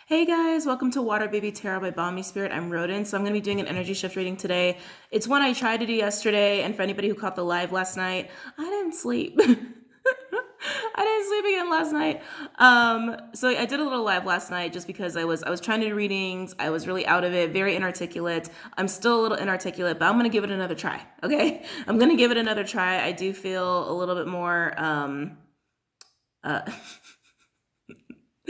Hey guys, welcome to WaterBaby Tarot by BOMISpirit. I'm Rodin, so I'm going to be doing an energy shift reading today. It's one I tried to do yesterday, and for anybody who caught the live last night, I didn't sleep. I didn't sleep again last night. So I did a little live last night just because I was trying to do readings. I was really out of it, very inarticulate. I'm still a little inarticulate, but I'm going to give it another try, okay? I'm going to give it another try. I do feel a little bit more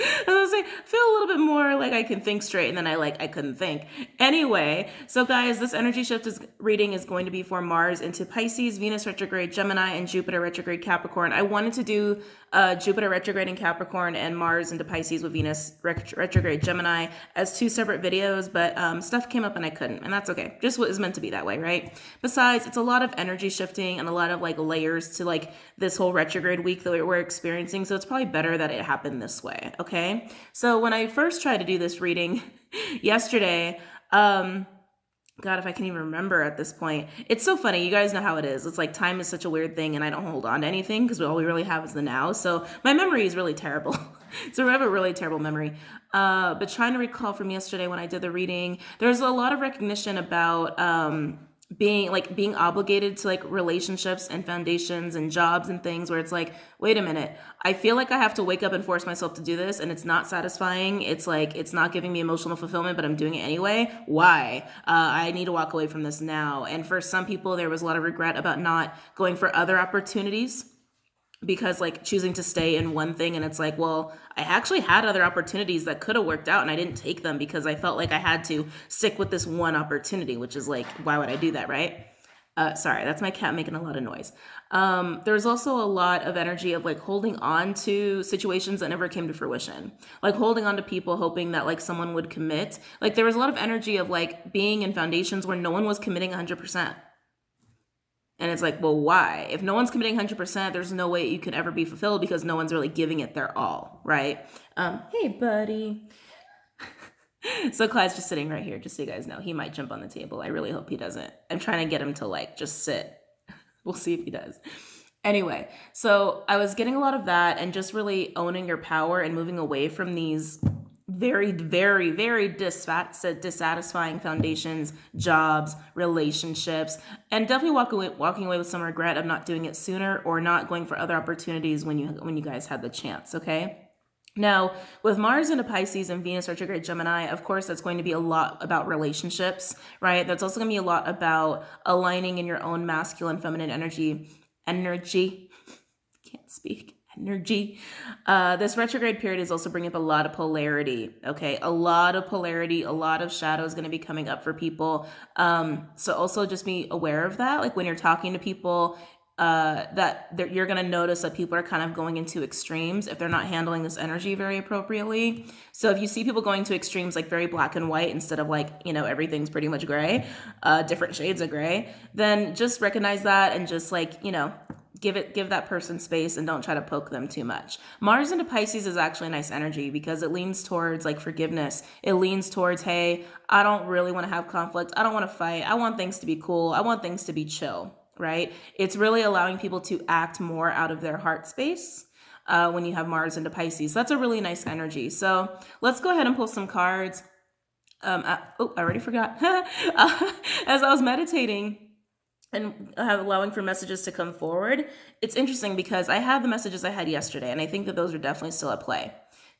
I was gonna say, feel a little bit more like I can think straight, and then I couldn't think. Anyway, so guys, this energy shift reading is going to be for Mars into Pisces, Venus retrograde Gemini, and Jupiter retrograde Capricorn. I wanted to do Jupiter retrograde in Capricorn and Mars into Pisces with Venus retrograde Gemini as two separate videos, but stuff came up and I couldn't, and that's okay. Just what is meant to be that way, right? Besides, it's a lot of energy shifting and a lot of like layers to like this whole retrograde week that we're experiencing, so it's probably better that it happened this way, okay? So when I first tried to do this reading yesterday, God, if I can even remember at this point. It's so funny. You guys know how it is. It's like time is such a weird thing and I don't hold on to anything because all we really have is the now. So my memory is really terrible. So I have a really terrible memory. But trying to recall from yesterday when I did the reading, there's a lot of recognition about being obligated to like relationships and foundations and jobs and things where it's like, wait a minute, I feel like I have to wake up and force myself to do this and it's not satisfying. It's like, it's not giving me emotional fulfillment, but I'm doing it anyway. Why? I need to walk away from this now. And for some people, there was a lot of regret about not going for other opportunities because like choosing to stay in one thing, and it's like, well, I actually had other opportunities that could have worked out and I didn't take them because I felt like I had to stick with this one opportunity, which is like, why would I do that, right? Sorry, that's my cat making a lot of noise. There's also a lot of energy of like holding on to situations that never came to fruition, like holding on to people hoping that like someone would commit. Like there was a lot of energy of like being in foundations where no one was committing 100%. And it's like, well, why? If no one's committing 100%, there's no way you can ever be fulfilled because no one's really giving it their all, right? Hey, buddy. So Clyde's just sitting right here, just so you guys know. He might jump on the table. I really hope he doesn't. I'm trying to get him to like just sit. We'll see if he does. Anyway, so I was getting a lot of that and just really owning your power and moving away from these very, very, very dissatisfying foundations, jobs, relationships, and definitely walking away with some regret of not doing it sooner or not going for other opportunities when you guys had the chance, okay? Now, with Mars into Pisces and Venus retrograde Gemini, of course, that's going to be a lot about relationships, right? That's also going to be a lot about aligning in your own masculine, feminine energy, can't speak. Energy. This retrograde period is also bringing up a lot of polarity. Okay, a lot of polarity, a lot of shadow is going to be coming up for people. So also just be aware of that. Like when you're talking to people, you're going to notice that people are kind of going into extremes if they're not handling this energy very appropriately. So if you see people going to extremes like very black and white instead of like, everything's pretty much gray, different shades of gray, then just recognize that and just like, give that person space and don't try to poke them too much. Mars into Pisces is actually a nice energy because it leans towards like forgiveness. It leans towards, hey, I don't really want to have conflict. I don't want to fight. I want things to be cool. I want things to be chill, right? It's really allowing people to act more out of their heart space when you have Mars into Pisces. That's a really nice energy. So let's go ahead and pull some cards. I already forgot. As I was meditating and allowing for messages to come forward, it's interesting because I have the messages I had yesterday, and I think that those are definitely still at play.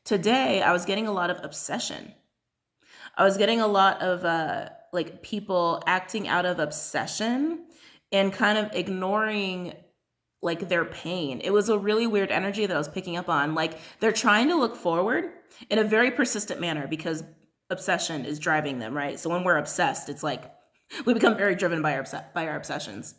Today, I was getting a lot of obsession. I was getting a lot of like people acting out of obsession and kind of ignoring like their pain. It was a really weird energy that I was picking up on. Like they're trying to look forward in a very persistent manner because obsession is driving them, right? So when we're obsessed, it's like we become very driven by our obsessions,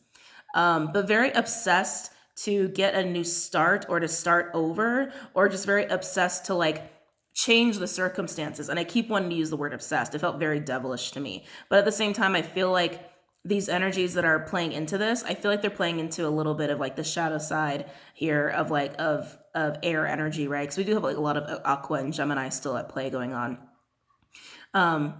but very obsessed to get a new start or to start over, or just very obsessed to like change the circumstances. And I keep wanting to use the word obsessed. It felt very devilish to me. But at the same time, I feel like these energies that are playing into this, I feel like they're playing into a little bit of like the shadow side here of like of air energy, right? Because we do have like a lot of Aqua and Gemini still at play going on. I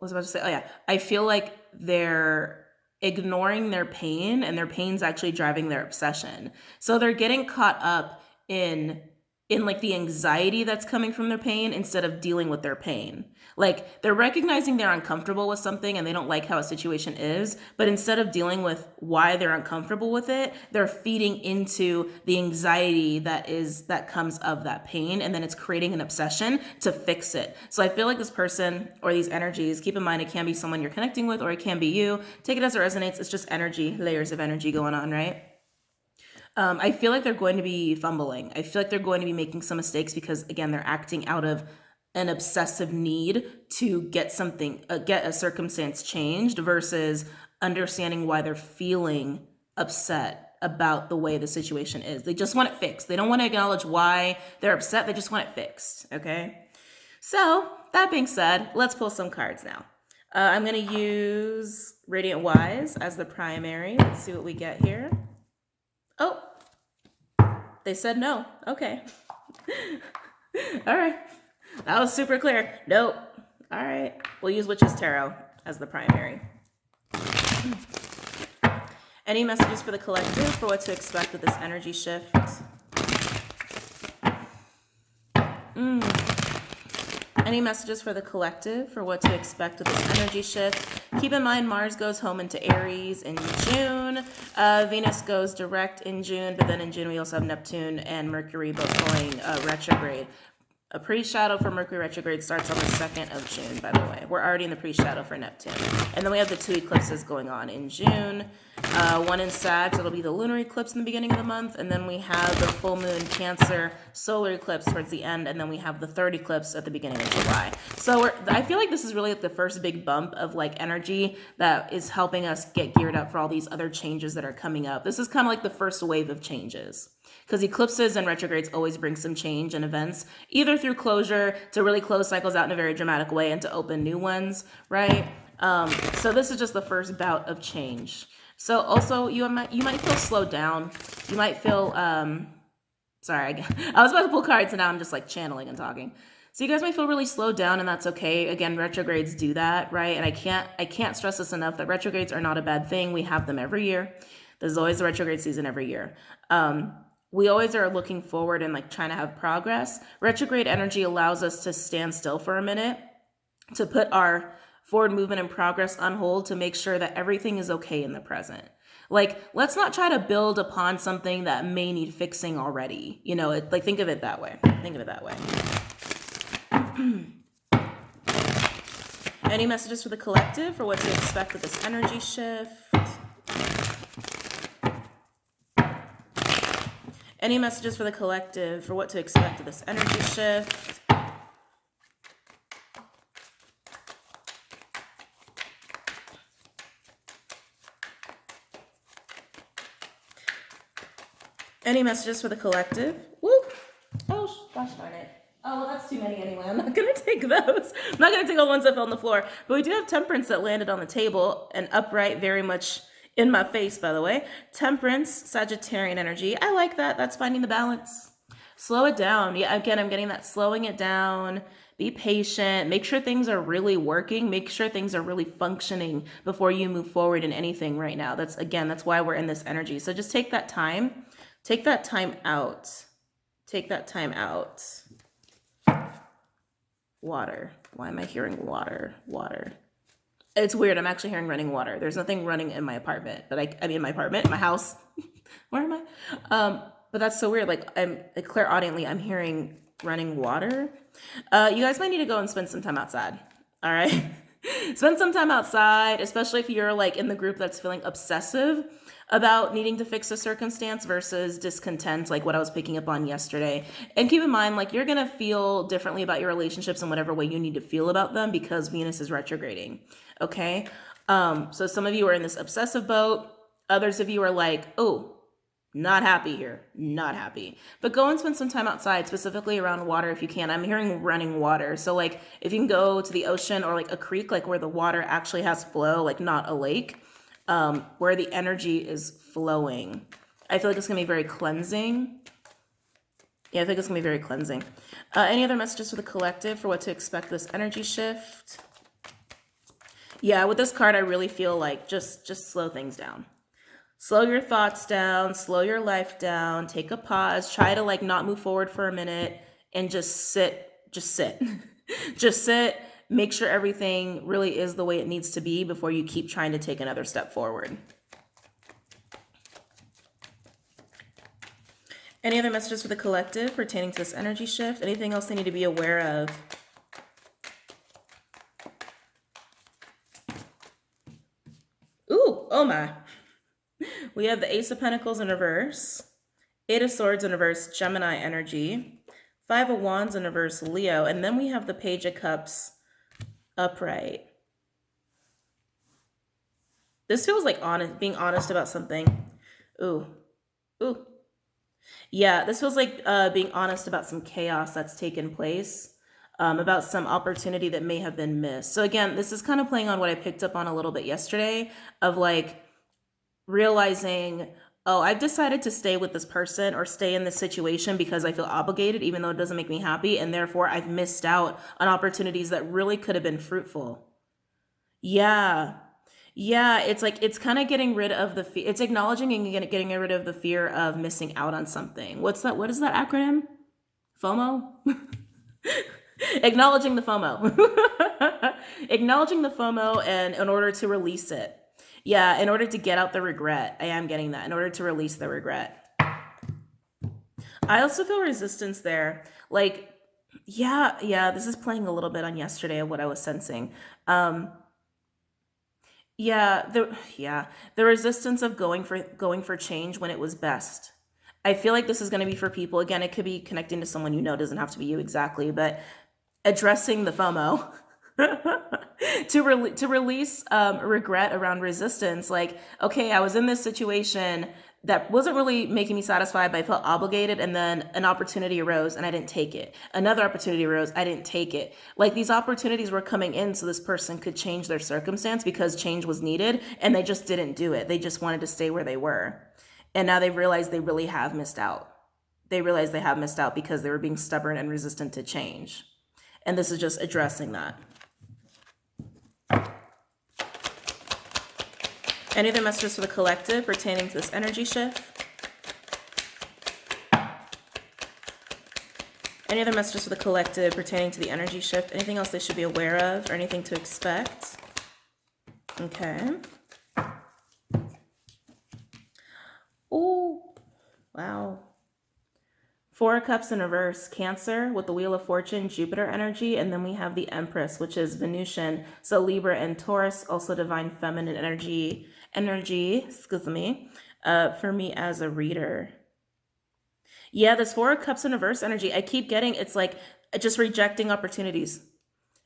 was about to say, oh yeah, I feel like they're ignoring their pain and their pain's actually driving their obsession. So they're getting caught up in in like the anxiety that's coming from their pain instead of dealing with their pain. Like they're recognizing they're uncomfortable with something and they don't like how a situation is, but instead of dealing with why they're uncomfortable with it, they're feeding into the anxiety that comes of that pain, and then it's creating an obsession to fix it. So I feel like this person or these energies, keep in mind it can be someone you're connecting with or it can be you. Take it as it resonates. It's just energy, layers of energy going on, right? I feel like they're going to be fumbling. I feel like they're going to be making some mistakes because, again, they're acting out of an obsessive need to get something, get a circumstance changed versus understanding why they're feeling upset about the way the situation is. They just want it fixed. They don't want to acknowledge why they're upset. They just want it fixed. Okay. So that being said, let's pull some cards now. I'm going to use Radiant Wise as the primary. Let's see what we get here. Oh, they said no. Okay. All right. That was super clear. Nope. All right. We'll use Witch's Tarot as the primary. Any messages for the collective for what to expect with this energy shift? Any messages for the collective for what to expect with this energy shift? Keep in mind, Mars goes home into Aries in June. Venus goes direct in June, but then in June we also have Neptune and Mercury both going retrograde. A pre-shadow for Mercury retrograde starts on the 2nd of June, by the way. We're already in the pre-shadow for Neptune. And then we have the 2 eclipses going on in June. One in Sag, so it'll be the lunar eclipse in the beginning of the month. And then we have the full moon Cancer solar eclipse towards the end. And then we have the 3rd eclipse at the beginning of July. So I feel like this is really like the first big bump of like energy that is helping us get geared up for all these other changes that are coming up. This is kind of like the first wave of changes. Because eclipses and retrogrades always bring some change and events, either through closure to really close cycles out in a very dramatic way and to open new ones, right? So this is just the first bout of change. So also you might feel slowed down. You might feel, sorry, I was about to pull cards and now I'm just like channeling and talking. So you guys might feel really slowed down, and that's okay. Again, retrogrades do that, right? And I can't stress this enough that retrogrades are not a bad thing. We have them every year. There's always a retrograde season every year. We always are looking forward and like trying to have progress. Retrograde energy allows us to stand still for a minute, to put our forward movement and progress on hold, to make sure that everything is okay in the present. Like, let's not try to build upon something that may need fixing already. You know, like think of it that way. Think of it that way. Any messages for the collective for what to expect with this energy shift? Any messages for the collective for what to expect with this energy shift? Any messages for the collective? Whoop! Oh, gosh darn it. Oh, well, that's too many anyway. I'm not going to take those. I'm not going to take all the ones that fell on the floor. But we do have Temperance that landed on the table and upright, very much in my face, by the way. Temperance, Sagittarian energy. I like that. That's finding the balance. Slow it down. Yeah, again, I'm getting that slowing it down. Be patient. Make sure things are really working. Make sure things are really functioning before you move forward in anything right now. That's why we're in this energy. So just take that time. Take that time out. Take that time out. Water. Why am I hearing water? Water. It's weird. I'm actually hearing running water. There's nothing running in my apartment, but I mean, my apartment, my house. Where am I? But that's so weird. Like clairaudiently, I'm hearing running water. You guys might need to go and spend some time outside. All right. Spend some time outside, especially if you're like in the group that's feeling obsessive about needing to fix a circumstance versus discontent, like what I was picking up on yesterday. And keep in mind, like, you're going to feel differently about your relationships in whatever way you need to feel about them because Venus is retrograding. Okay. So some of you are in this obsessive boat. Others of you are like, oh, not happy here. Not happy. But go and spend some time outside, specifically around water if you can. I'm hearing running water. So like if you can go to the ocean or like a creek, like where the water actually has flow, like not a lake, where the energy is flowing. I feel like it's going to be very cleansing. Yeah, I think it's going to be very cleansing. Any other messages for the collective for what to expect this energy shift? Yeah, with this card, I really feel like just slow things down. Slow your thoughts down, slow your life down, take a pause, try to like not move forward for a minute and just sit, just sit. Just sit, make sure everything really is the way it needs to be before you keep trying to take another step forward. Any other messages for the collective pertaining to this energy shift? Anything else they need to be aware of? Ooh, oh my. We have the Ace of Pentacles in reverse, Eight of Swords in reverse, Gemini energy, Five of Wands in reverse, Leo, and then we have the Page of Cups upright. This feels like being honest about something. Ooh, ooh. Yeah, this feels like being honest about some chaos that's taken place, about some opportunity that may have been missed. So again, this is kind of playing on what I picked up on a little bit yesterday of like realizing, oh, I've decided to stay with this person or stay in this situation because I feel obligated, even though it doesn't make me happy. And therefore, I've missed out on opportunities that really could have been fruitful. Yeah. Yeah, it's like it's kind of getting rid of the fear. It's acknowledging and getting rid of the fear of missing out on something. What's that? What is that acronym? FOMO? Acknowledging the FOMO. Acknowledging the FOMO and in order to release it. Yeah, in order to get out the regret. I am getting that. In order to release the regret. I also feel resistance there. Like, yeah, this is playing a little bit on yesterday of what I was sensing. The resistance of going for change when it was best. I feel like this is going to be for people. Again, it could be connecting to someone you know, it doesn't have to be you exactly, but addressing the FOMO to release regret around resistance. Like, okay, I was in this situation that wasn't really making me satisfied, but I felt obligated, and then an opportunity arose and I didn't take it. Another opportunity arose, I didn't take it. Like these opportunities were coming in so this person could change their circumstance because change was needed, and they just didn't do it. They just wanted to stay where they were. And now they've realized they really have missed out. They realize they have missed out because they were being stubborn and resistant to change. And this is just addressing that. Any other messages for the collective pertaining to this energy shift? Any other messages for the collective pertaining to the energy shift? Anything else they should be aware of or anything to expect? Okay. Oh, wow. Four of Cups in reverse, Cancer with the Wheel of Fortune, Jupiter energy, and then we have the Empress, which is Venusian, so Libra and Taurus, also divine feminine energy, excuse me, for me as a reader. Yeah, this Four of Cups in reverse energy, I keep getting, it's like just rejecting opportunities.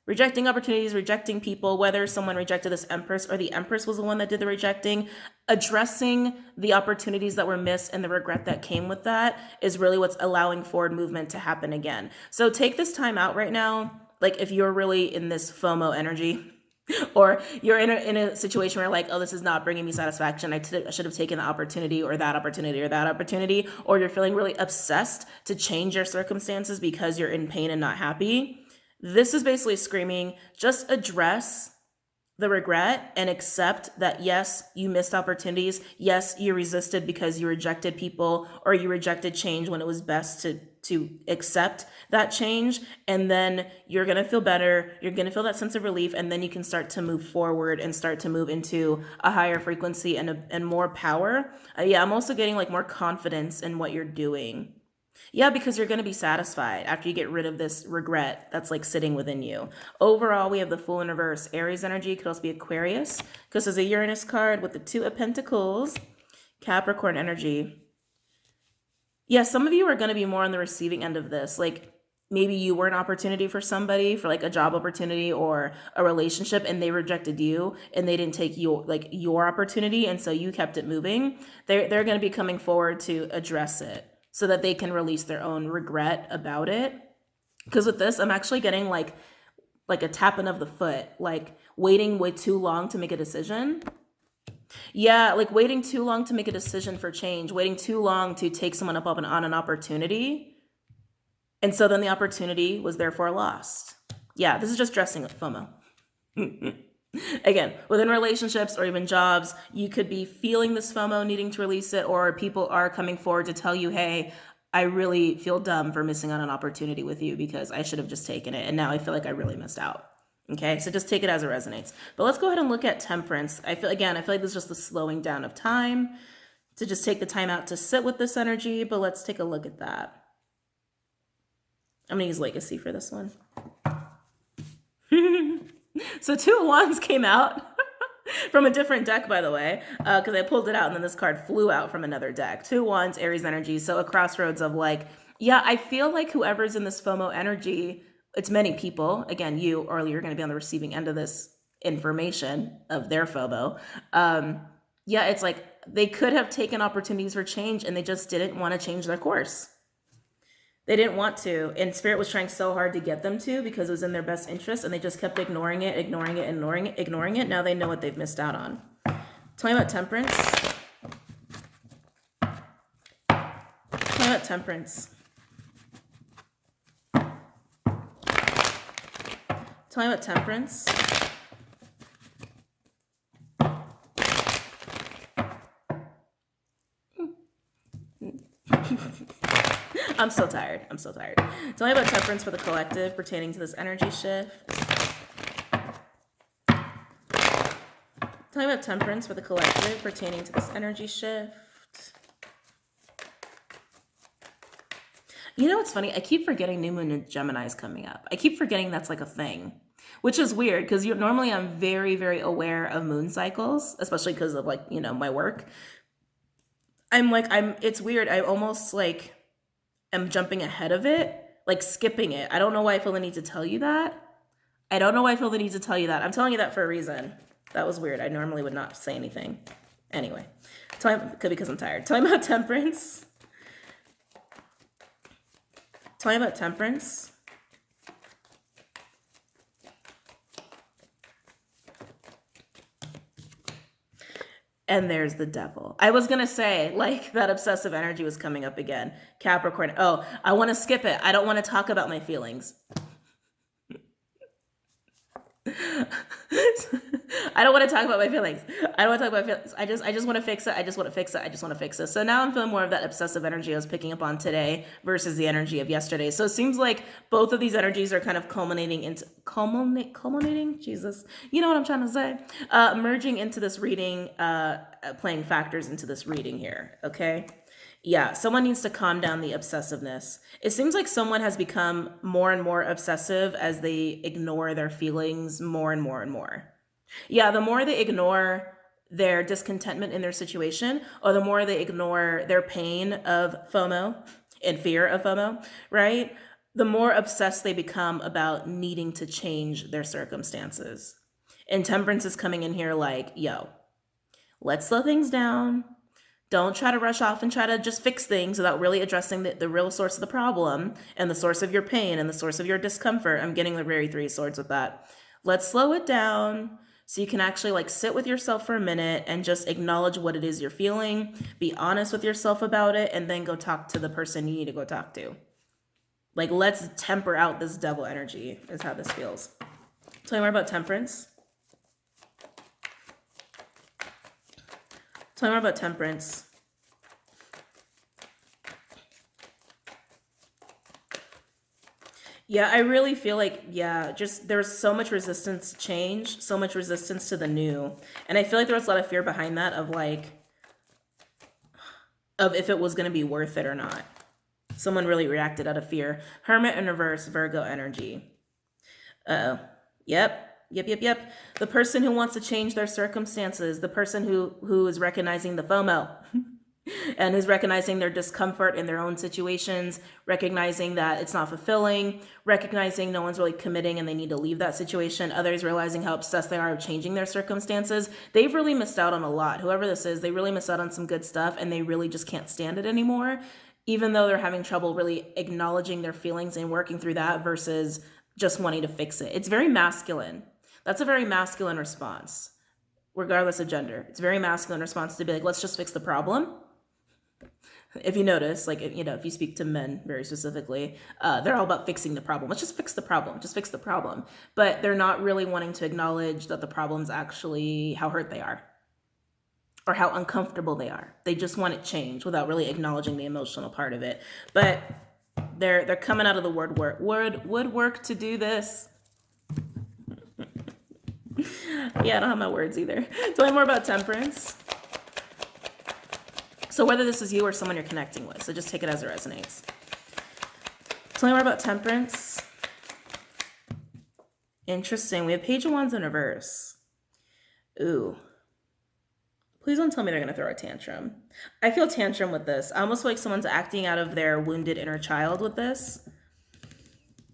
Rejecting people, whether someone rejected this Empress or the Empress was the one that did the rejecting. Addressing the opportunities that were missed and the regret that came with that is really what's allowing forward movement to happen again. So take this time out right now, like if you're really in this FOMO energy, or you're in a situation where like, oh, this is not bringing me satisfaction. I should have taken the opportunity or that opportunity or that opportunity, or you're feeling really obsessed to change your circumstances because you're in pain and not happy. This is basically screaming, just address the regret and accept that, yes, you missed opportunities. Yes, you resisted because you rejected people or you rejected change when it was best to accept that change. And then you're going to feel better. You're going to feel that sense of relief. And then you can start to move forward and start to move into a higher frequency and more power. I'm also getting like more confidence in what you're doing. Yeah, because you're going to be satisfied after you get rid of this regret that's like sitting within you. Overall, we have the Fool in reverse. Aries energy could also be Aquarius because there's a Uranus card with the Two of Pentacles. Capricorn energy. Yeah, some of you are going to be more on the receiving end of this. Like maybe you were an opportunity for somebody for like a job opportunity or a relationship and they rejected you and they didn't take your opportunity. And so you kept it moving. They're going to be coming forward to address it, so that they can release their own regret about it. Because with this, I'm actually getting like a tapping of the foot, like waiting way too long to make a decision. Yeah, like waiting too long to make a decision for change, waiting too long to take someone up on an opportunity. And so then the opportunity was therefore lost. Yeah, this is just dressing up FOMO. Again, within relationships or even jobs, you could be feeling this FOMO, needing to release it, or people are coming forward to tell you, hey, I really feel dumb for missing out on an opportunity with you because I should have just taken it. And now I feel like I really missed out. Okay, so just take it as it resonates. But let's go ahead and look at Temperance. I feel like this is just the slowing down of time, to just take the time out to sit with this energy. But let's take a look at that. I'm going to use Legacy for this one. So 2 of Wands came out from a different deck, by the way, because I pulled it out and then this card flew out from another deck. 2 of Wands, Aries energy. So a crossroads of like, yeah, I feel like whoever's in this FOMO energy, it's many people. Again, you, or you're going to be on the receiving end of this information of their FOMO. Yeah, it's like they could have taken opportunities for change and they just didn't want to change their course. They didn't want to, and Spirit was trying so hard to get them to because it was in their best interest, and they just kept ignoring it. Now they know what they've missed out on. Tell me about Temperance. Tell me about Temperance. Tell me about Temperance. I'm so tired. Tell me about Temperance for the collective pertaining to this energy shift. Tell me about Temperance for the collective pertaining to this energy shift. You know what's funny? I keep forgetting New Moon and Gemini is coming up. I keep forgetting that's like a thing, which is weird because normally I'm very, very aware of moon cycles, especially because of like, my work. It's weird. I almost like am jumping ahead of it, like skipping it. I don't know why I feel the need to tell you that. I'm telling you that for a reason. That was weird. I normally would not say anything. Anyway, because I'm tired. Tell me about Temperance. Tell me about Temperance. And there's the Devil. I was going to say, like, that obsessive energy was coming up again. Capricorn. Oh, I want to skip it. I don't want to talk about my feelings. I don't want to talk about my feelings. I just want to fix it. So now I'm feeling more of that obsessive energy I was picking up on today versus the energy of yesterday. So it seems like both of these energies are kind of culminating. Jesus. You know what I'm trying to say? Merging into this reading, playing factors into this reading here. Okay. Yeah, someone needs to calm down the obsessiveness. It seems like someone has become more and more obsessive as they ignore their feelings more and more and more. Yeah, the more they ignore their discontentment in their situation, or the more they ignore their pain of FOMO and fear of FOMO, right? The more obsessed they become about needing to change their circumstances. And Temperance is coming in here like, yo, let's slow things down. Don't try to rush off and try to just fix things without really addressing the real source of the problem and the source of your pain and the source of your discomfort. I'm getting the very 3 swords with that. Let's slow it down so you can actually like sit with yourself for a minute and just acknowledge what it is you're feeling. Be honest with yourself about it and then go talk to the person you need to go talk to. Like, let's temper out this Devil energy is how this feels. Tell me more about Temperance. Tell me more about Temperance. Yeah, I really feel like, just there's so much resistance to change, so much resistance to the new. And I feel like there was a lot of fear behind that of if it was going to be worth it or not. Someone really reacted out of fear. Hermit in reverse, Virgo energy. Uh-oh. Yep. The person who wants to change their circumstances, the person who is recognizing the FOMO and is recognizing their discomfort in their own situations, recognizing that it's not fulfilling, recognizing no one's really committing and they need to leave that situation, others realizing how obsessed they are of changing their circumstances. They've really missed out on a lot. Whoever this is, they really missed out on some good stuff and they really just can't stand it anymore, even though they're having trouble really acknowledging their feelings and working through that versus just wanting to fix it. It's very masculine. That's a very masculine response, regardless of gender. It's a very masculine response to be like, let's just fix the problem. If you notice, like, you know, if you speak to men very specifically, they're all about fixing the problem. Let's just fix the problem. Just fix the problem. But they're not really wanting to acknowledge that the problem's actually how hurt they are or how uncomfortable they are. They just want it changed without really acknowledging the emotional part of it. But they're coming out of the woodwork to do this. Yeah, I don't have my words either. Tell me more about Temperance. So whether this is you or someone you're connecting with, so just take it as it resonates. Tell me more about Temperance. Interesting. We have Page of Wands in reverse. Ooh. Please don't tell me they're going to throw a tantrum. I feel tantrum with this. I almost feel like someone's acting out of their wounded inner child with this.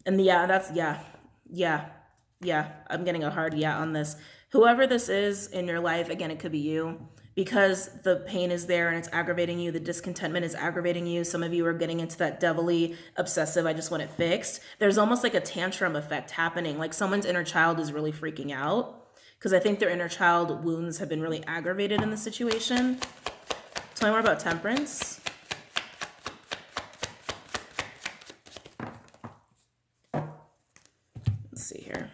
And yeah. I'm getting a hard yeah on this. Whoever this is in your life, again, it could be you. Because the pain is there and it's aggravating you, the discontentment is aggravating you. Some of you are getting into that devilly, obsessive, I just want it fixed. There's almost like a tantrum effect happening. Like someone's inner child is really freaking out because I think their inner child wounds have been really aggravated in the situation. Tell me more about Temperance. Let's see here.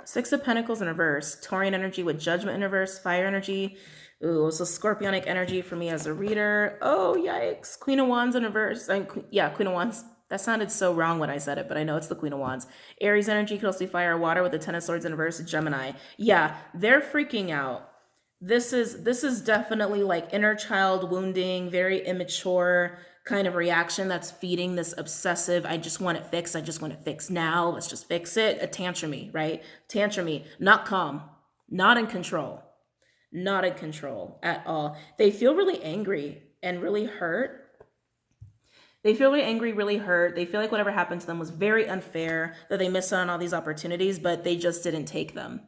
Six of Pentacles in reverse, Taurian energy with Judgment in reverse, fire energy. Ooh, so Scorpionic energy for me as a reader. Oh, yikes. Queen of Wands in reverse. Queen of Wands. That sounded so wrong when I said it, but I know it's the Queen of Wands. Aries energy could also be fire or water with the Ten of Swords in reverse, Gemini. Yeah, they're freaking out. This is definitely like inner child wounding, very immature kind of reaction that's feeding this obsessive, I just want it fixed. I just want it fixed now. Let's just fix it. A tantrumy, right? Tantrumy, not calm, not in control at all. They feel really angry and really hurt. They feel really angry, really hurt. They feel like whatever happened to them was very unfair, that they missed out on all these opportunities, but they just didn't take them.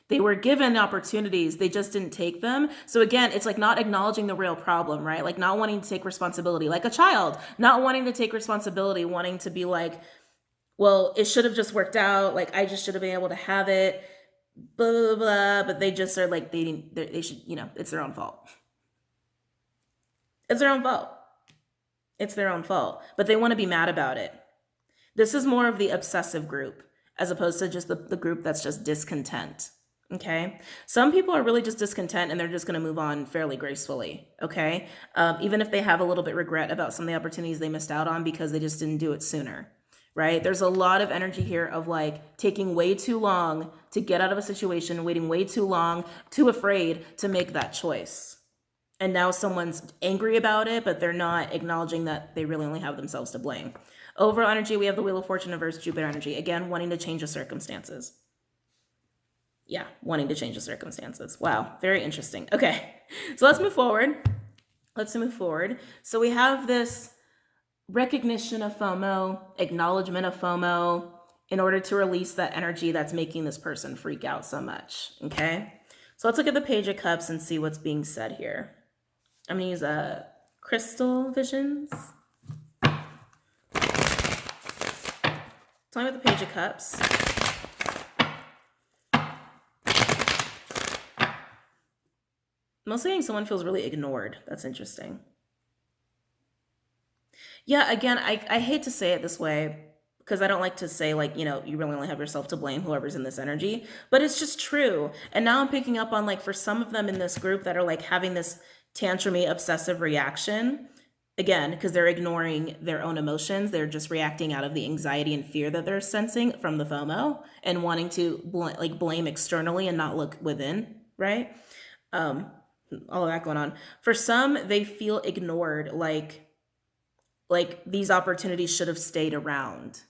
They were given opportunities, they just didn't take them. So again, it's like not acknowledging the real problem, right? Like not wanting to take responsibility, like a child, not wanting to take responsibility, wanting to be like, well, it should have just worked out. Like I just should have been able to have it, blah, blah, blah. But they just are like, they should, you know, it's their own fault. It's their own fault. It's their own fault, but they want to be mad about it. This is more of the obsessive group as opposed to just the group that's just discontent. Okay. Some people are really just discontent and they're just going to move on fairly gracefully. Okay. Even if they have a little bit regret about some of the opportunities they missed out on because they just didn't do it sooner. Right. There's a lot of energy here of like taking way too long to get out of a situation, waiting way too long, too afraid to make that choice. And now someone's angry about it, but they're not acknowledging that they really only have themselves to blame. Overall energy, we have the Wheel of Fortune versus Jupiter energy. Again, wanting to change the circumstances. Yeah, wanting to change the circumstances. Wow, very interesting. Okay, so let's move forward. So we have this recognition of FOMO, acknowledgement of FOMO in order to release that energy that's making this person freak out so much, okay? So let's look at the Page of Cups and see what's being said here. I'm going to use crystal visions. Tell me about the Page of Cups. Mostly someone feels really ignored. That's interesting. Yeah, again, I hate to say it this way because I don't like to say like, you know, you really only have yourself to blame, whoever's in this energy, but it's just true. And now I'm picking up on like for some of them in this group that are like having this tantrumy obsessive reaction, again, because they're ignoring their own emotions. They're just reacting out of the anxiety and fear that they're sensing from the FOMO and wanting to blame externally and not look within, right? All of that going on. For some, they feel ignored, like these opportunities should have stayed around.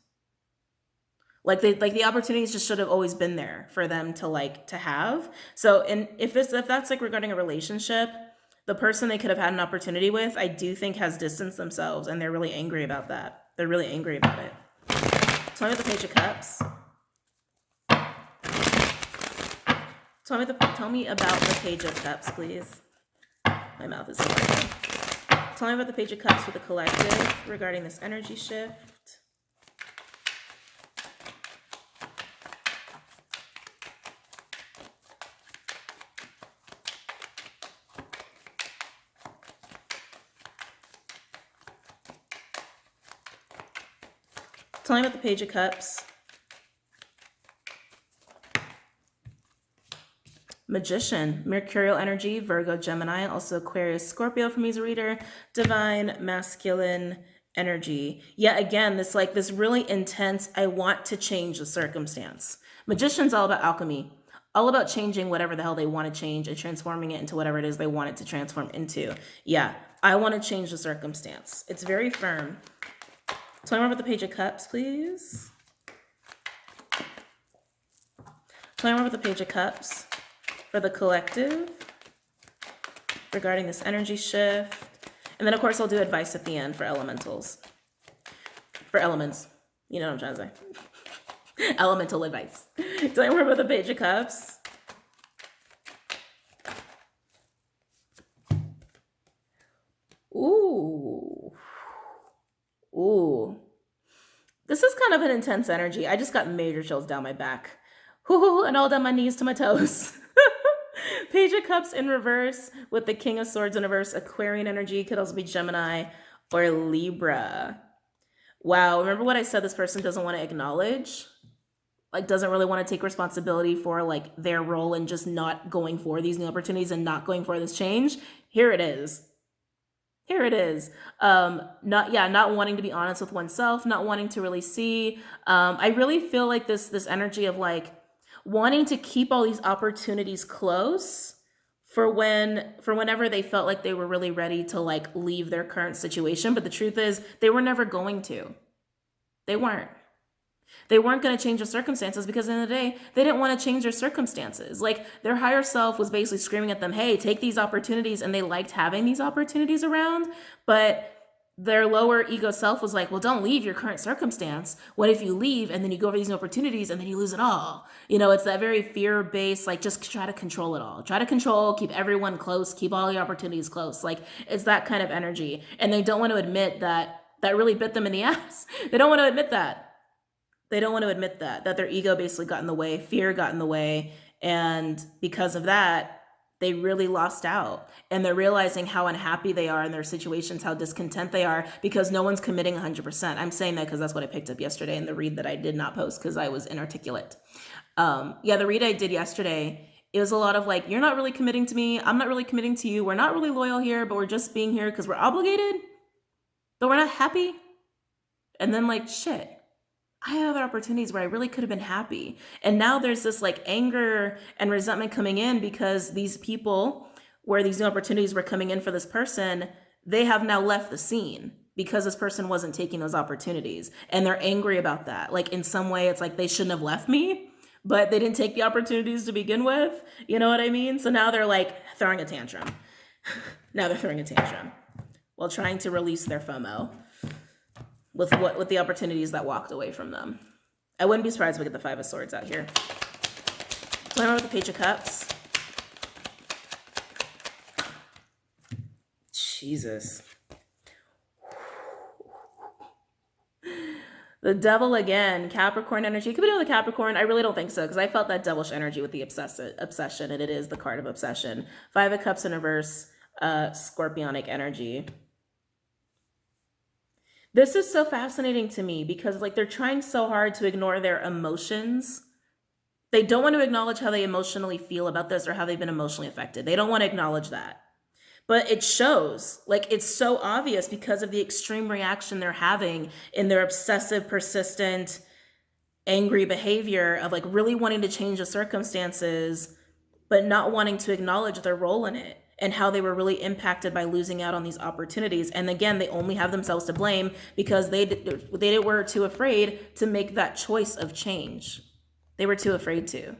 Like the opportunities just should have always been there for them to have. So, and if that's like regarding a relationship, the person they could have had an opportunity with, I do think has distanced themselves, and they're really angry about that. They're really angry about it. Tell me about the Page of Cups. Tell me about the Page of Cups, please. My mouth is so working. Tell me about the Page of Cups with the collective regarding this energy shift. Tell me about the Page of Cups. Magician, Mercurial energy, Virgo, Gemini, also Aquarius, Scorpio for me as a reader, divine, masculine energy. Yeah, again, this really intense, I want to change the circumstance. Magician's all about alchemy, all about changing whatever the hell they want to change and transforming it into whatever it is they want it to transform into. Yeah, I want to change the circumstance. It's very firm. Tell me more about the Page of Cups, please. Tell me more about the Page of Cups for the collective regarding this energy shift. And then, of course, I'll do advice at the end for elementals. For elements. You know what I'm trying to say. Elemental advice. Tell me more about the Page of Cups. Ooh. Ooh. This is kind of an intense energy. I just got major chills down my back. Ooh, and all down my knees to my toes. Page of Cups in reverse with the King of Swords in reverse. Aquarian energy could also be Gemini or Libra. Wow, remember what I said this person doesn't want to acknowledge? Like, doesn't really want to take responsibility for, like, their role in just not going for these new opportunities and not going for this change? Here it is. Here it is. Not wanting to be honest with oneself, not wanting to really see. I really feel like this energy of, like, wanting to keep all these opportunities close for whenever they felt like they were really ready to, like, leave their current situation. But the truth is they were never going to. They weren't going to change their circumstances because at the end of the day, they didn't want to change their circumstances. Like, their higher self was basically screaming at them, hey, take these opportunities. And they liked having these opportunities around. But their lower ego self was like, well, don't leave your current circumstance. What if you leave and then you go over these new opportunities and then you lose it all? You know, it's that very fear-based, like, just try to control it all. Try to control, keep everyone close, keep all the opportunities close. Like, it's that kind of energy. And they don't want to admit that really bit them in the ass. They don't want to admit that. They don't want to admit that their ego basically got in the way, fear got in the way. And because of that, they really lost out. And they're realizing how unhappy they are in their situations, how discontent they are because no one's committing 100%. I'm saying that because that's what I picked up yesterday in the read that I did not post because I was inarticulate. The read I did yesterday, it was a lot of like, you're not really committing to me. I'm not really committing to you. We're not really loyal here, but we're just being here because we're obligated, but we're not happy. And then, like, shit, I had other opportunities where I really could have been happy. And now there's this, like, anger and resentment coming in because these people, where these new opportunities were coming in for this person, they have now left the scene because this person wasn't taking those opportunities. And they're angry about that. Like, in some way, it's like they shouldn't have left me, but they didn't take the opportunities to begin with. You know what I mean? So now they're, like, throwing a tantrum. While trying to release their FOMO with the opportunities that walked away from them. I wouldn't be surprised if we get the Five of Swords out here. Remember with the Page of Cups? Jesus. The Devil again, Capricorn energy. Could be doing the Capricorn. I really don't think so because I felt that devilish energy with the obsession, and it is the card of obsession. Five of Cups in reverse, Scorpionic energy. This is so fascinating to me because, like, they're trying so hard to ignore their emotions. They don't want to acknowledge how they emotionally feel about this or how they've been emotionally affected. They don't want to acknowledge that. But it shows, like, it's so obvious because of the extreme reaction they're having in their obsessive, persistent, angry behavior of, like, really wanting to change the circumstances, but not wanting to acknowledge their role in it and how they were really impacted by losing out on these opportunities. And again, they only have themselves to blame because they were too afraid to make that choice of change. They were too afraid to.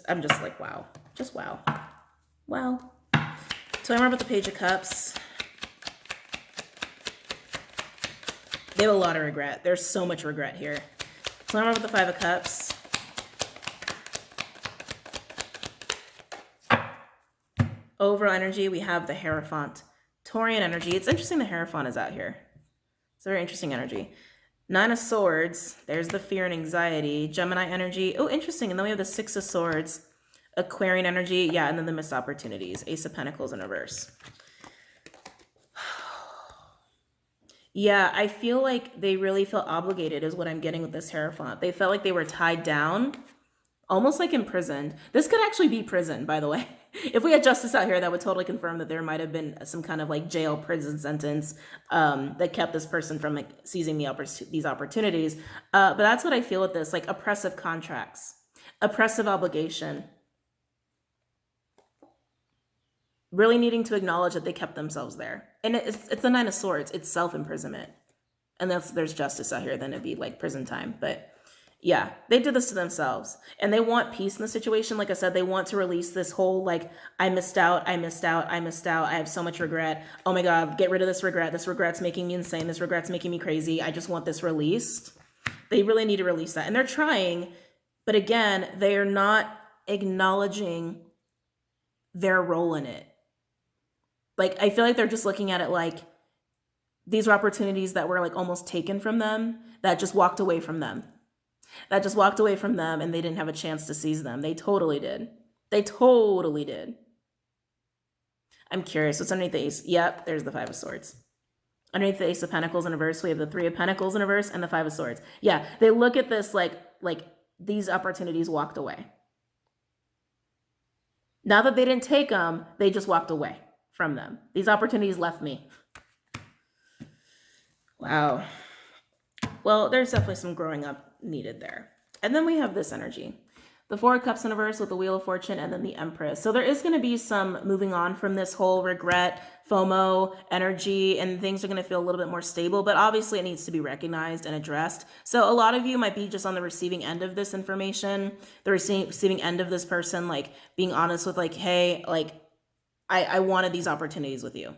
I'm just like, wow. Just wow. Wow. So I remember the Page of Cups. They have a lot of regret. There's so much regret here. So I remember the Five of Cups. Overall energy, we have the Hierophant. Taurian energy. It's interesting the Hierophant is out here. It's a very interesting energy. Nine of Swords. There's the fear and anxiety. Gemini energy. Oh, interesting. And then we have the Six of Swords. Aquarian energy. Yeah, and then the missed opportunities. Ace of Pentacles in reverse. Yeah, I feel like they really felt obligated is what I'm getting with this Hierophant. They felt like they were tied down, almost like imprisoned. This could actually be prison, by the way. If we had justice out here, that would totally confirm that there might have been some kind of like jail prison sentence that kept this person from like seizing these opportunities. But that's what I feel with this, like oppressive contracts, oppressive obligation, really needing to acknowledge that they kept themselves there. And it's the Nine of Swords. It's self-imprisonment. And there's justice out here, then it'd be like prison time. But yeah, they did this to themselves. And they want peace in the situation. Like I said, they want to release this whole like, I missed out, I missed out, I missed out. I have so much regret. Oh my God, get rid of this regret. This regret's making me insane. This regret's making me crazy. I just want this released. They really need to release that. And they're trying. But again, they are not acknowledging their role in it. Like, I feel like they're just looking at it like these were opportunities that were like almost taken from them, that just walked away from them. That just walked away from them and they didn't have a chance to seize them. They totally did. They totally did. I'm curious, what's underneath the Ace? Yep, there's the Five of Swords. Underneath the Ace of Pentacles in reverse, we have the Three of Pentacles in reverse and the Five of Swords. Yeah, they look at this like these opportunities walked away. Now that they didn't take them, they just walked away from them. These opportunities left me. Wow. Well, there's definitely some growing up needed there. And then we have this energy. The Four of Cups in reverse with the Wheel of Fortune and then the Empress. So there is going to be some moving on from this whole regret, FOMO energy, and things are going to feel a little bit more stable, but obviously it needs to be recognized and addressed. So a lot of you might be just on the receiving end of this information, the receiving end of this person, like being honest with like, hey, like I wanted these opportunities with you.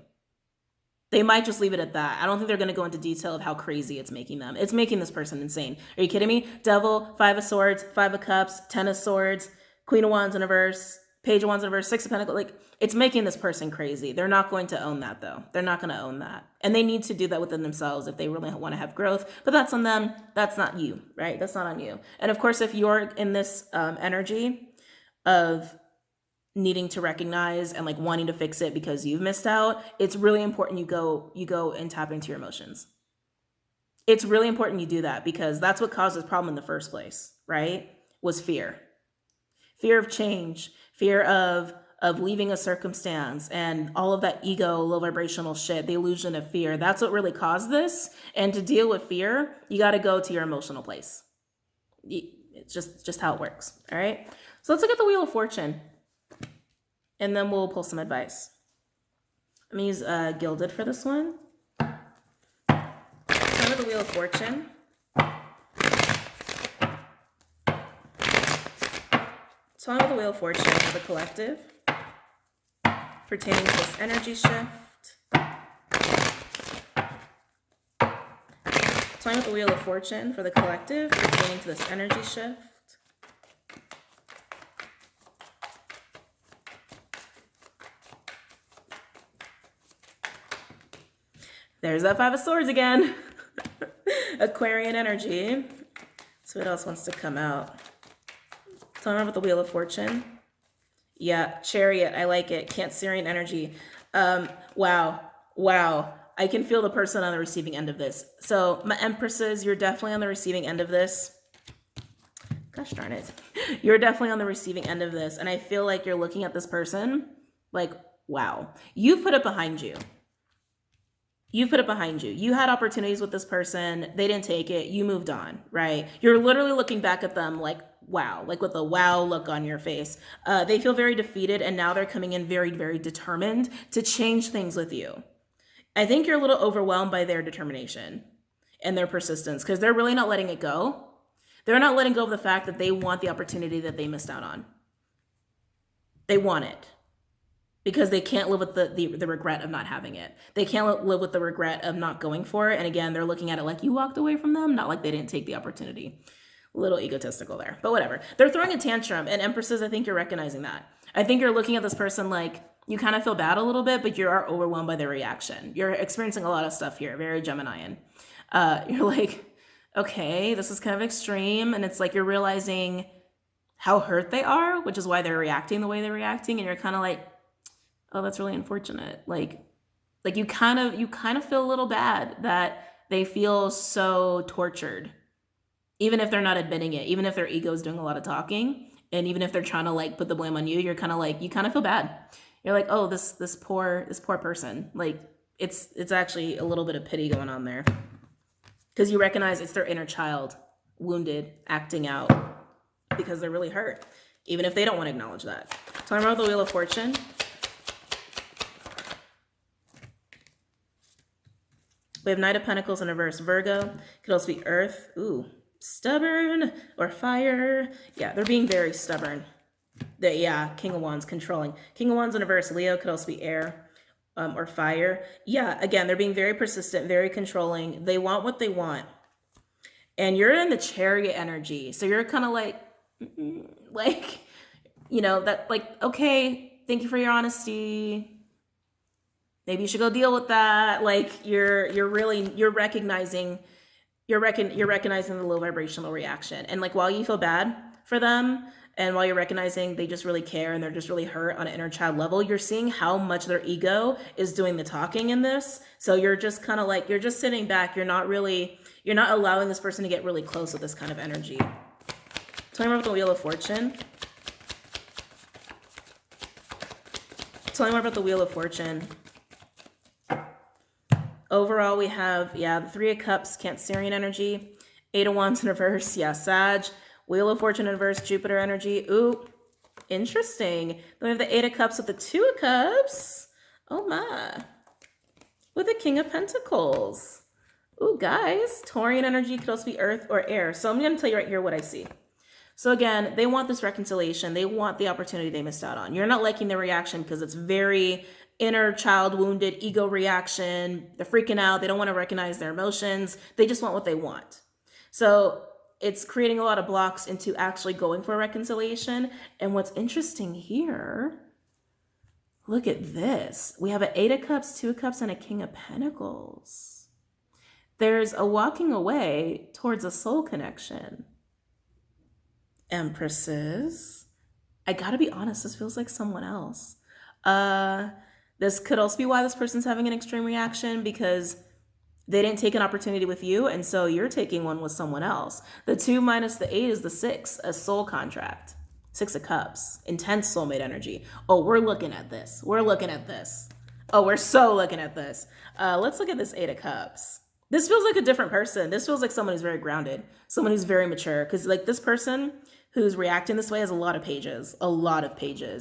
They might just leave it at that. I don't think they're going to go into detail of how crazy it's making them. It's making this person insane. Are you kidding me? Devil, Five of Swords, Five of Cups, Ten of Swords, Queen of Wands in reverse, Page of Wands in reverse, Six of Pentacles. Like, it's making this person crazy. They're not going to own that, though. They're not going to own that. And they need to do that within themselves if they really want to have growth. But that's on them. That's not you, right? That's not on you. And of course, if you're in this energy of needing to recognize and like wanting to fix it because you've missed out, it's really important you go and tap into your emotions. It's really important you do that because that's what caused this problem in the first place, right? Was fear. Fear of change, fear of leaving a circumstance and all of that ego, low vibrational shit, the illusion of fear. That's what really caused this. And to deal with fear, you got to go to your emotional place. It's just how it works. All right. So let's look at the Wheel of Fortune. And then we'll pull some advice. I'm going to use Gilded for this one. Some of the Wheel of Fortune. Tell me about the Wheel of Fortune for the collective pertaining to this energy shift. Tell me about the Wheel of Fortune for the collective pertaining to this energy shift. There's that Five of Swords again. Aquarian energy. So what else wants to come out? Tell me about the Wheel of Fortune. Yeah, Chariot. I like it. Cancerian energy. Wow. I can feel the person on the receiving end of this. So my Empresses, you're definitely on the receiving end of this. Gosh darn it. You're definitely on the receiving end of this. And I feel like you're looking at this person like, wow. You've put it behind you. You've put it behind you. You had opportunities with this person. They didn't take it. You moved on, right? You're literally looking back at them like, wow, like with a wow look on your face. They feel very defeated and now they're coming in very, very determined to change things with you. I think you're a little overwhelmed by their determination and their persistence because they're really not letting it go. They're not letting go of the fact that they want the opportunity that they missed out on. They want it. Because they can't live with the regret of not having it. They can't live with the regret of not going for it. And again, they're looking at it like you walked away from them, not like they didn't take the opportunity. A little egotistical there, but whatever. They're throwing a tantrum, and Empresses, I think you're recognizing that. I think you're looking at this person like you kind of feel bad a little bit, but you are overwhelmed by their reaction. You're experiencing a lot of stuff here, very Geminian. You're like, okay, this is kind of extreme. And it's like you're realizing how hurt they are, which is why they're reacting the way they're reacting. And you're kind of like, oh, that's really unfortunate. Like you kind of feel a little bad that they feel so tortured, even if they're not admitting it, even if their ego is doing a lot of talking, and even if they're trying to like put the blame on you, you're kind of like, you kind of feel bad. You're like, oh, this poor person. Like it's actually a little bit of pity going on there, because you recognize it's their inner child, wounded, acting out because they're really hurt, even if they don't want to acknowledge that. Talking about the Wheel of Fortune. We have Knight of Pentacles in reverse, Virgo. Could also be Earth. Ooh, stubborn or fire. Yeah, they're being very stubborn. Yeah, King of Wands, controlling. King of Wands in reverse, Leo. Could also be air or fire. Yeah, again, they're being very persistent, very controlling. They want what they want. And you're in the Chariot energy. So you're kind of like, you know, that like, okay, thank you for your honesty. Maybe you should go deal with that. Like you're recognizing the low vibrational reaction. And like, while you feel bad for them, and while you're recognizing they just really care and they're just really hurt on an inner child level, you're seeing how much their ego is doing the talking in this. So you're just kind of like, you're just sitting back. You're not allowing this person to get really close with this kind of energy. Tell me more about the Wheel of Fortune. Tell me more about the Wheel of Fortune. Overall, we have, the Three of Cups, Cancerian energy. Eight of Wands in reverse, Sag. Wheel of Fortune in reverse, Jupiter energy. Ooh, interesting. Then we have the Eight of Cups with the Two of Cups. Oh my. With the King of Pentacles. Ooh, guys. Taurian energy could also be earth or air. So I'm going to tell you right here what I see. So again, they want this reconciliation. They want the opportunity they missed out on. You're not liking their reaction because it's very inner child wounded ego reaction. They're freaking out. They don't want to recognize their emotions. They just want what they want. So it's creating a lot of blocks into actually going for a reconciliation. And what's interesting here, look at this. We have an Eight of Cups, Two of Cups, and a King of Pentacles. There's a walking away towards a soul connection. Empresses. I gotta be honest, this feels like someone else. This could also be why this person's having an extreme reaction, because they didn't take an opportunity with you, and so you're taking one with someone else. The 2 minus the 8 is the 6, a soul contract. 6 of Cups, intense soulmate energy. Oh, we're looking at this. We're looking at this. Oh, we're so looking at this. Let's look at this 8 of Cups. This feels like a different person. This feels like someone who's very grounded, someone who's very mature, because like this person who's reacting this way has a lot of pages,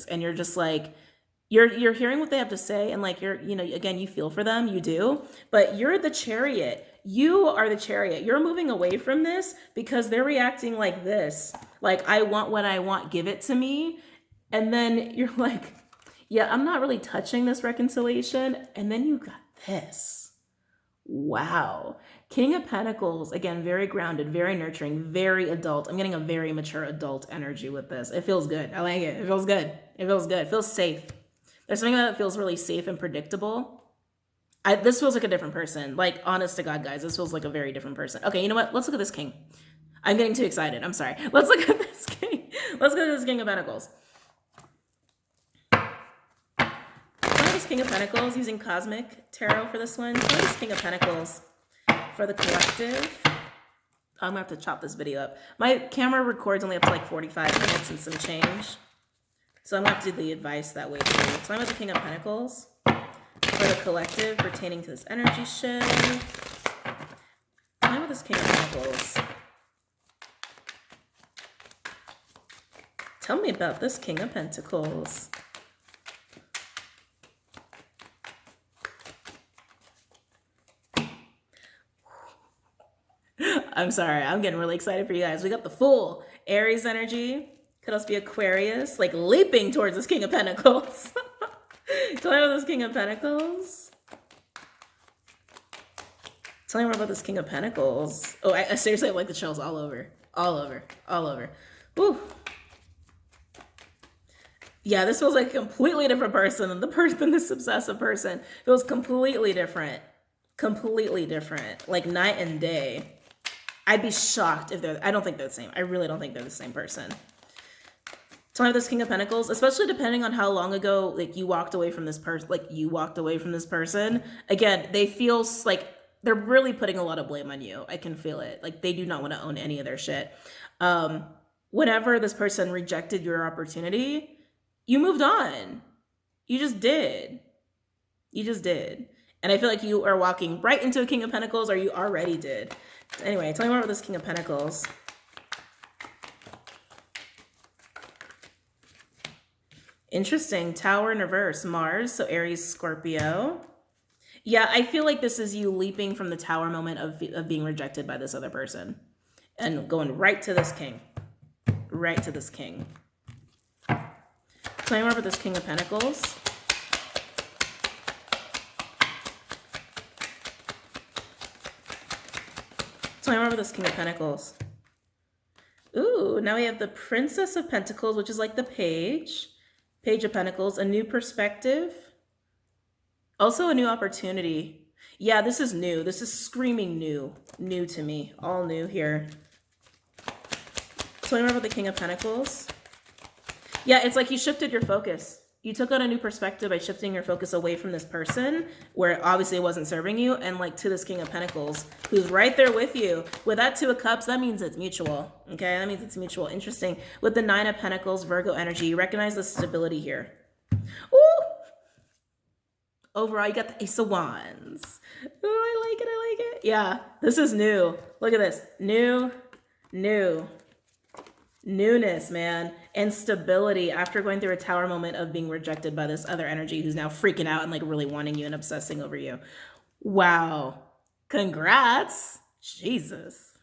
and you're just like, you're hearing what they have to say, and like again, you feel for them, you do, but you're the Chariot. You are the Chariot. You're moving away from this because they're reacting like this, like, I want what I want, give it to me. And then you're like, yeah, I'm not really touching this reconciliation. And then you got this. Wow. King of Pentacles, again, very grounded, very nurturing, very adult. I'm getting a very mature adult energy with this. It feels good. I like it. It feels good. It feels good. It feels safe. There's something that feels really safe and predictable. This feels like a different person. Like, honest to God, guys, this feels like a very different person. Okay, you know what? Let's look at this king. I'm getting too excited. I'm sorry. Let's look at this king. Let's look at this King of Pentacles. This King of Pentacles, using Cosmic Tarot for this one. This King of Pentacles for the collective. I'm gonna have to chop this video up. My camera records only up to like 45 minutes and some change, so I'm gonna have to do the advice that way too. So I'm with the King of Pentacles for the collective pertaining to this energy shift. I'm with this King of Pentacles. Tell me about this King of Pentacles. I'm sorry, I'm getting really excited for you guys. We got the Fool, Aries energy. Could also be Aquarius, like leaping towards this King of Pentacles. Tell me about this King of Pentacles. Tell me more about this King of Pentacles. Oh, I seriously have like the chills all over. All over. All over. Woo. Yeah, this feels like a completely different person than this obsessive person. It feels completely different. Completely different. Like night and day. I'd be shocked if I don't think they're the same. I really don't think they're the same person. Tell me this King of Pentacles, especially depending on how long ago, like, you walked away from this person. Again, they feel like they're really putting a lot of blame on you. I can feel it. Like they do not want to own any of their shit. Whenever this person rejected your opportunity, you moved on. You just did. You just did. And I feel like you are walking right into a King of Pentacles, or you already did. Anyway, tell me more about this King of Pentacles. Interesting. Tower in reverse. Mars. So Aries, Scorpio. Yeah, I feel like this is you leaping from the Tower moment of being rejected by this other person. And going right to this King. Right to this King. Tell me more about this King of Pentacles. Tell me more about this King of Pentacles. Ooh, now we have the Princess of Pentacles, which is like the Page. Page of Pentacles, a new perspective. Also a new opportunity. Yeah, this is new. This is screaming new. New to me. All new here. Tell me more about the King of Pentacles. Yeah, it's like you shifted your focus. You took on a new perspective by shifting your focus away from this person where obviously it wasn't serving you, and like to this King of Pentacles who's right there with you. With that Two of Cups, that means it's mutual. Okay, that means it's mutual. Interesting. With the Nine of Pentacles, Virgo energy, you recognize the stability here. Ooh! Overall, you got the Ace of Wands. Ooh, I like it. I like it. Yeah, this is new. Look at this. New. Newness, man, and stability after going through a Tower moment of being rejected by this other energy who's now freaking out and like really wanting you and obsessing over you. Wow. Congrats. Jesus.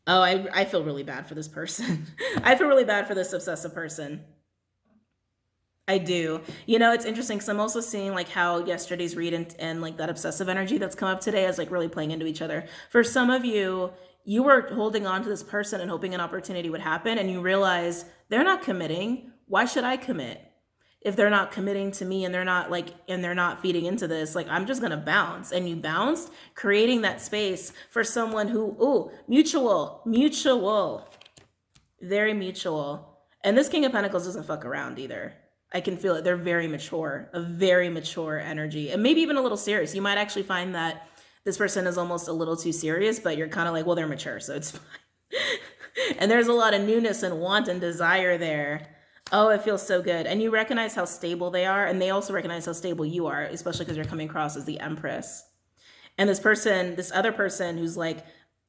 Oh, I feel really bad for this person. I feel really bad for this obsessive person. I do. You know, it's interesting because I'm also seeing like how yesterday's read and like that obsessive energy that's come up today is like really playing into each other. For some of you, you were holding on to this person and hoping an opportunity would happen, and you realize they're not committing. Why should I commit? If they're not committing to me and they're not feeding into this, like I'm just gonna bounce. And you bounced, creating that space for someone who, ooh, mutual, very mutual. And this King of Pentacles doesn't fuck around either. I can feel it. They're very mature, a very mature energy, and maybe even a little serious. You might actually find that this person is almost a little too serious, but you're kind of like, well, they're mature, so it's fine. And there's a lot of newness and want and desire there. Oh, it feels so good. And you recognize how stable they are, and they also recognize how stable you are, especially because you're coming across as the Empress. And this person, this other person who's like,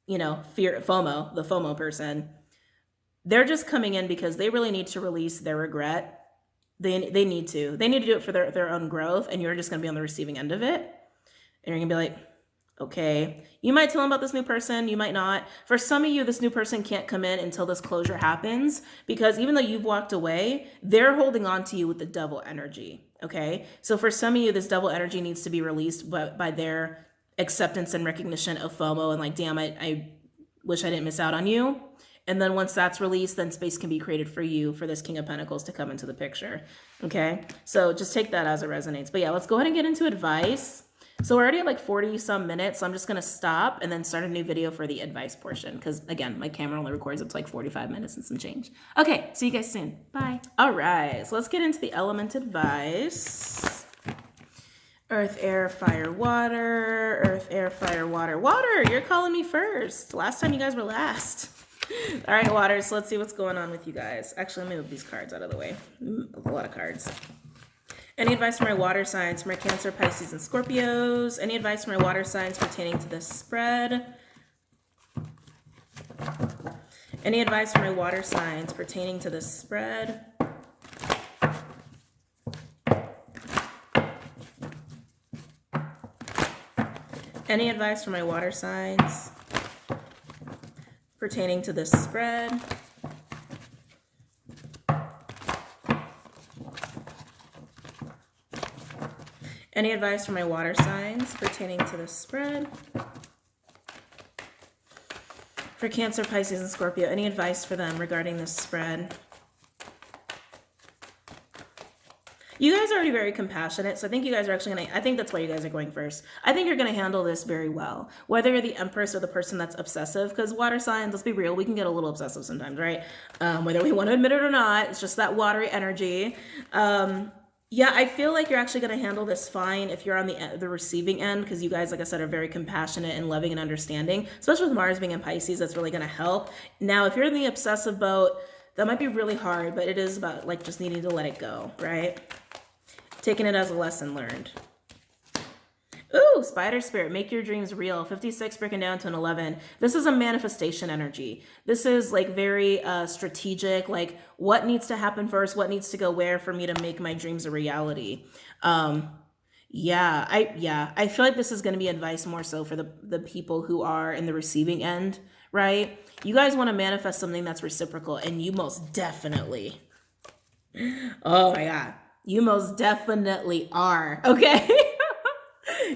you know, FOMO, the FOMO person, they're just coming in because they really need to release their regret. They need to do it for their own growth, and you're just going to be on the receiving end of it. And you're going to be like, okay, you might tell them about this new person, you might not. For some of you, this new person can't come in until this closure happens, because even though you've walked away, they're holding on to you with the Devil energy, okay? So for some of you, this Devil energy needs to be released by their acceptance and recognition of FOMO and like, damn, I wish I didn't miss out on you. And then once that's released, then space can be created for you, for this King of Pentacles to come into the picture, okay? So just take that as it resonates. But yeah, let's go ahead and get into advice. So we're already at like 40 some minutes, so I'm just gonna stop and then start a new video for the advice portion, because again, my camera only records up to like 45 minutes and some change. Okay, see you guys soon. Bye. All right, so let's get into the element advice. Earth, air, fire, water. Earth, air, fire, water. Water, you're calling me first. Last time you guys were last. All right, water, so let's see what's going on with you guys. Actually, let me move these cards out of the way. A lot of cards. Any advice for my water signs, for my Cancer, Pisces, and Scorpios? Any advice for my water signs pertaining to this spread? Any advice for my water signs pertaining to this spread? Any advice for my water signs pertaining to this spread? Any advice for my water signs pertaining to this spread? For Cancer, Pisces, and Scorpio, any advice for them regarding this spread? You guys are already very compassionate, so I think you guys are actually going to, I think that's why you guys are going first. I think you're going to handle this very well, whether you're the Empress or the person that's obsessive, because water signs, let's be real, we can get a little obsessive sometimes, right? Whether we want to admit it or not, it's just that watery energy. Yeah, I feel like you're actually going to handle this fine if you're on the receiving end, because you guys, like I said, are very compassionate and loving and understanding, especially with Mars being in Pisces. That's really going to help. Now, if you're in the obsessive boat, that might be really hard, but it is about like just needing to let it go, right? Taking it as a lesson learned. Ooh, spider spirit, make your dreams real. 56 breaking down to an 11. This is a manifestation energy. This is like very strategic, like what needs to happen first, what needs to go where for me to make my dreams a reality. I feel like this is going to be advice more so for the people who are in the receiving end, right? You guys want to manifest something that's reciprocal, and you most definitely, oh my God, you most definitely are, okay?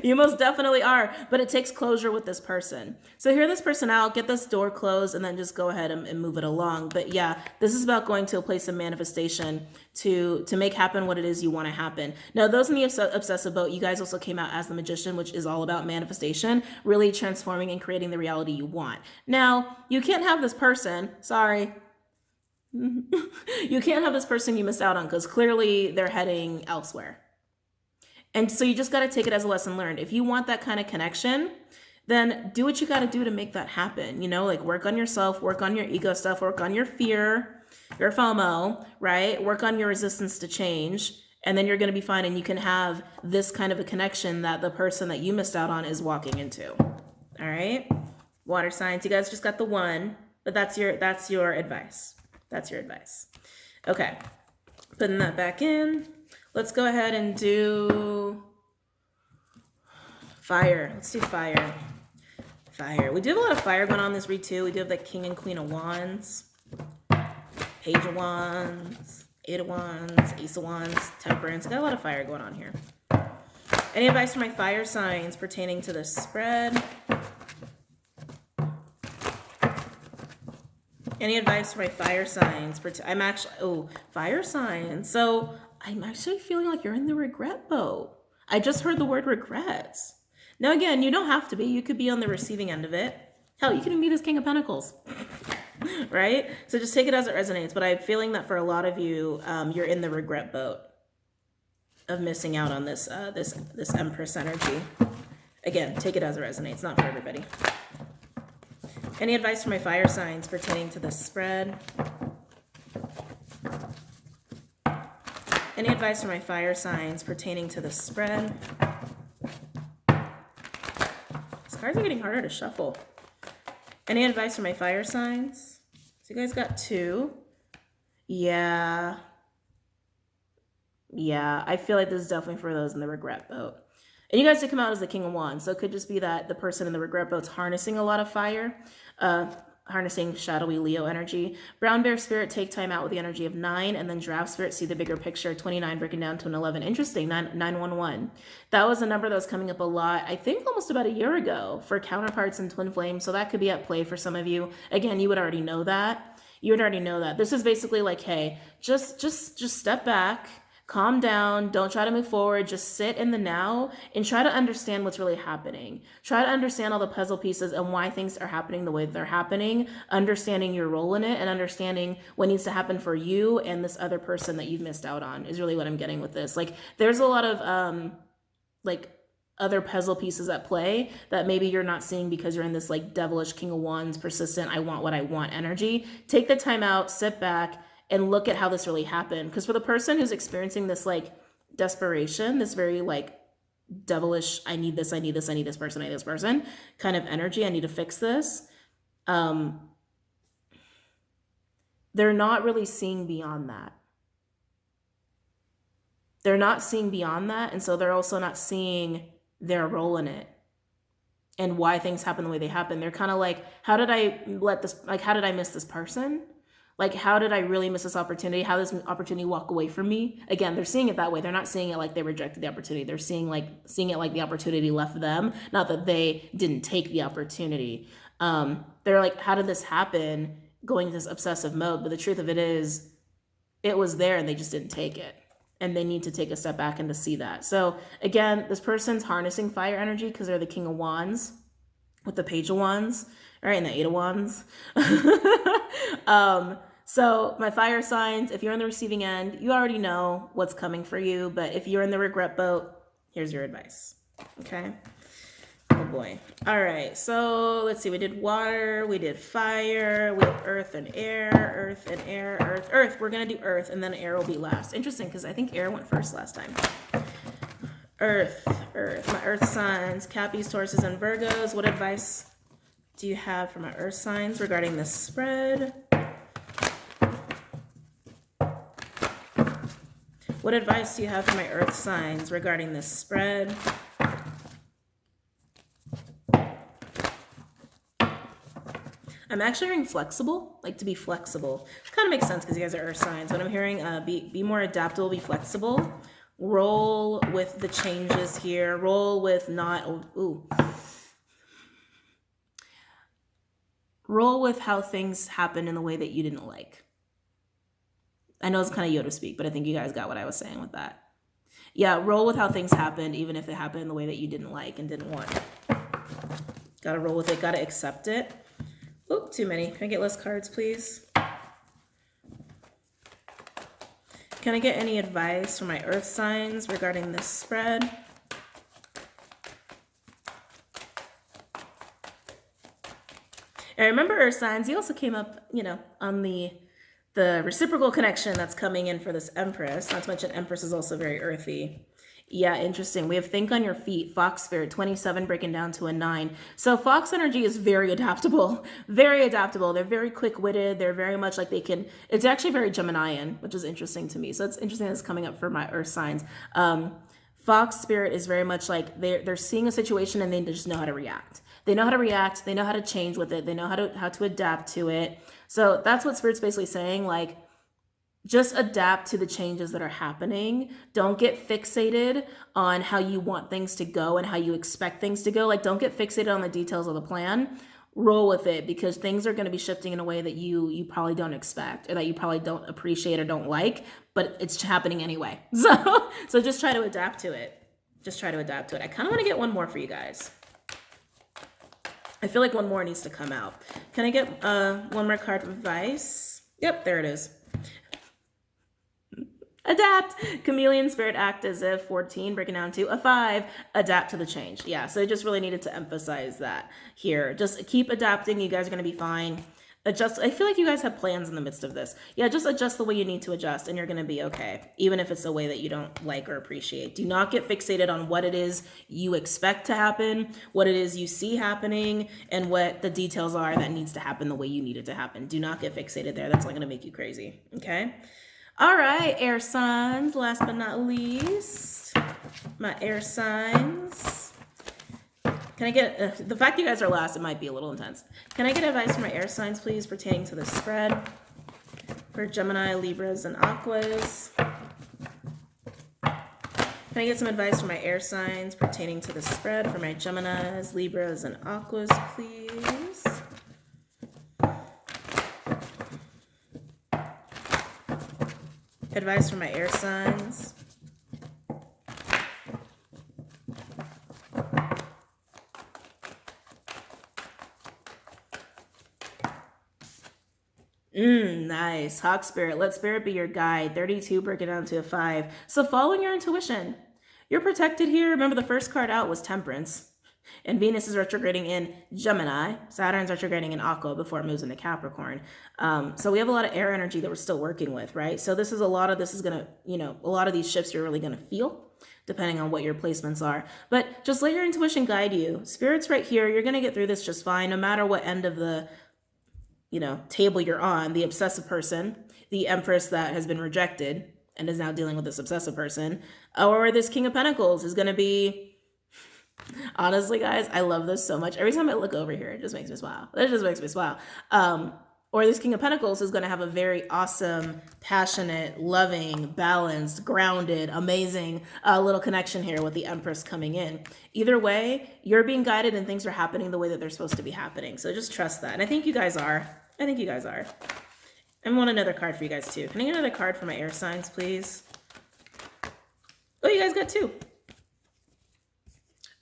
You most definitely are, but it takes closure with this person. So hear this person out, get this door closed, and then just go ahead and move it along. But yeah, this is about going to a place of manifestation to make happen what it is you want to happen. Now, those in the obsessive boat, you guys also came out as the magician, which is all about manifestation, really transforming and creating the reality you want. Now, you can't have this person, sorry. You can't have this person you missed out on, because clearly they're heading elsewhere. And so you just got to take it as a lesson learned. If you want that kind of connection, then do what you got to do to make that happen. You know, like work on yourself, work on your ego stuff, work on your fear, your FOMO, right? Work on your resistance to change. And then you're going to be fine. And you can have this kind of a connection that the person that you missed out on is walking into. All right. Water signs. You guys just got the one, but that's your advice. That's your advice. Okay. Putting that back in. Let's go ahead and do fire. Let's do fire. Fire. We do have a lot of fire going on in this read too. We do have the King and Queen of Wands, Page of Wands, Eight of Wands, Ace of Wands, Temperance. Got a lot of fire going on here. Any advice for my fire signs pertaining to the spread? Any advice for my fire signs? Fire signs. So I'm actually feeling like you're in the regret boat. I just heard the word regrets. Now, again, you don't have to be. You could be on the receiving end of it. Hell, you can be this King of Pentacles, right? So just take it as it resonates. But I'm feeling that for a lot of you, you're in the regret boat of missing out on this this Empress energy. Again, take it as it resonates. Not for everybody. Any advice for my fire signs pertaining to the spread? Any advice for my fire signs pertaining to the spread? These cards are getting harder to shuffle. Any advice for my fire signs? So you guys got two. Yeah, I feel like this is definitely for those in the regret boat. And you guys did come out as the King of Wands, so it could just be that the person in the regret boat's harnessing a lot of fire, harnessing shadowy Leo energy. Brown Bear Spirit, take time out with the energy of 9, and then Giraffe Spirit, see the bigger picture, 29 breaking down to an 11. Interesting, 911. That was a number that was coming up a lot, I think almost about a year ago for counterparts and twin flames, so that could be at play for some of you. Again, you would already know that. You would already know that. This is basically like, hey, just step back, calm down, don't try to move forward, just sit in the now and try to understand what's really happening. Try to understand all the puzzle pieces and why things are happening the way that they're happening, understanding your role in it and understanding what needs to happen for you and this other person that you've missed out on is really what I'm getting with this. Like there's a lot of like other puzzle pieces at play that maybe you're not seeing because you're in this like devilish King of Wands, persistent, I want what I want energy. Take the time out, sit back, and look at how this really happened. Because for the person who's experiencing this like desperation, this very like devilish, I need this, I need this, I need this person, I need this person kind of energy, I need to fix this. They're not really seeing beyond that. They're not seeing beyond that. And so they're also not seeing their role in it and why things happen the way they happen. They're kind of like, how did I miss this person? Like, how did I really miss this opportunity? How did this opportunity walk away from me? Again, they're seeing it that way. They're not seeing it like they rejected the opportunity. They're seeing it like the opportunity left them, not that they didn't take the opportunity. They're like, how did this happen? Going into this obsessive mode. But the truth of it is, it was there and they just didn't take it. And they need to take a step back and to see that. So again, this person's harnessing fire energy because they're the King of Wands with the Page of Wands, all right, and the Eight of Wands. So my fire signs, if you're on the receiving end, you already know what's coming for you. But if you're in the regret boat, here's your advice. Okay. Oh boy. All right. So let's see. We did water. We did fire. We have earth and air. Earth and air. Earth. Earth. We're going to do earth, and then air will be last. Interesting, because I think air went first last time. Earth. Earth. My earth signs. Cappies, Tauruses, and Virgos. What advice do you have for my earth signs regarding this spread? What advice do you have for my earth signs regarding this spread? I'm actually hearing flexible, like to be flexible. Kind of makes sense because you guys are earth signs. But I'm hearing be more adaptable, be flexible. Roll with the changes here. Roll with not, roll with how things happen in the way that you didn't like. I know it's kind of Yoda speak, but I think you guys got what I was saying with that. Yeah, roll with how things happened, even if it happened in the way that you didn't like and didn't want. Gotta roll with it, gotta accept it. Oop, too many. Can I get less cards, please? Can I get any advice from my earth signs regarding this spread? And remember earth signs, you also came up, you know, on the reciprocal connection that's coming in for this Empress. Not to mention Empress is also very earthy. Yeah, interesting. We have think on your feet, Fox Spirit, 27 breaking down to a 9. So Fox energy is very adaptable, very adaptable. They're very quick-witted. They're very much like they can, it's actually very Geminian, which is interesting to me. So it's interesting that's coming up for my earth signs. Fox Spirit is very much like they're seeing a situation and they just know how to react. They know how to react. They know how to change with it. They know how to adapt to it. So that's what Spirit's basically saying, like, just adapt to the changes that are happening. Don't get fixated on how you want things to go and how you expect things to go. Like, don't get fixated on the details of the plan. Roll with it, because things are going to be shifting in a way that you probably don't expect, or that you probably don't appreciate or don't like, but it's happening anyway. So just try to adapt to it. Just try to adapt to it. I kind of want to get one more for you guys. I feel like one more needs to come out. Can I get one more card of advice? Yep, there it is. Adapt. Chameleon Spirit, act as if. 14, breaking down to a 5. Adapt to the change. Yeah, so I just really needed to emphasize that here. Just keep adapting. You guys are going to be fine. Adjust. I feel like you guys have plans in the midst of this. Yeah, just adjust the way you need to adjust and you're going to be okay, even if it's a way that you don't like or appreciate. Do not get fixated on what it is you expect to happen, what it is you see happening, and what the details are that needs to happen the way you need it to happen. Do not get fixated there. That's not going to make you crazy, okay? All right, air signs, last but not least, my air signs. Can I get, the fact you guys are last, it might be a little intense. Can I get advice from my air signs, please, pertaining to the spread for Gemini, Libras, and Aquas? Can I get some advice from my air signs pertaining to the spread for my Geminis, Libras, and Aquas, please? Advice from my air signs. Nice. Hawk Spirit. Let Spirit be your guide. 32, break it down to a 5. So following your intuition. You're protected here. Remember, the first card out was Temperance. And Venus is retrograding in Gemini. Saturn's retrograding in Aqua before it moves into Capricorn. So we have a lot of air energy that we're still working with, right? So this is a lot of these shifts you're really going to feel, depending on what your placements are. But just let your intuition guide you. Spirit's right here. You're going to get through this just fine, no matter what end of the table you're on. The obsessive person, the Empress that has been rejected and is now dealing with this obsessive person, or this King of Pentacles is going to be, honestly, guys, I love this so much. Every time I look over here, it just makes me smile. It just makes me smile. Or this King of Pentacles is going to have a very awesome, passionate, loving, balanced, grounded, amazing little connection here with the Empress coming in. Either way, you're being guided and things are happening the way that they're supposed to be happening. So just trust that. And I think you guys are. I want another card for you guys too. Can I get another card for my air signs, please? Oh, you guys got 2.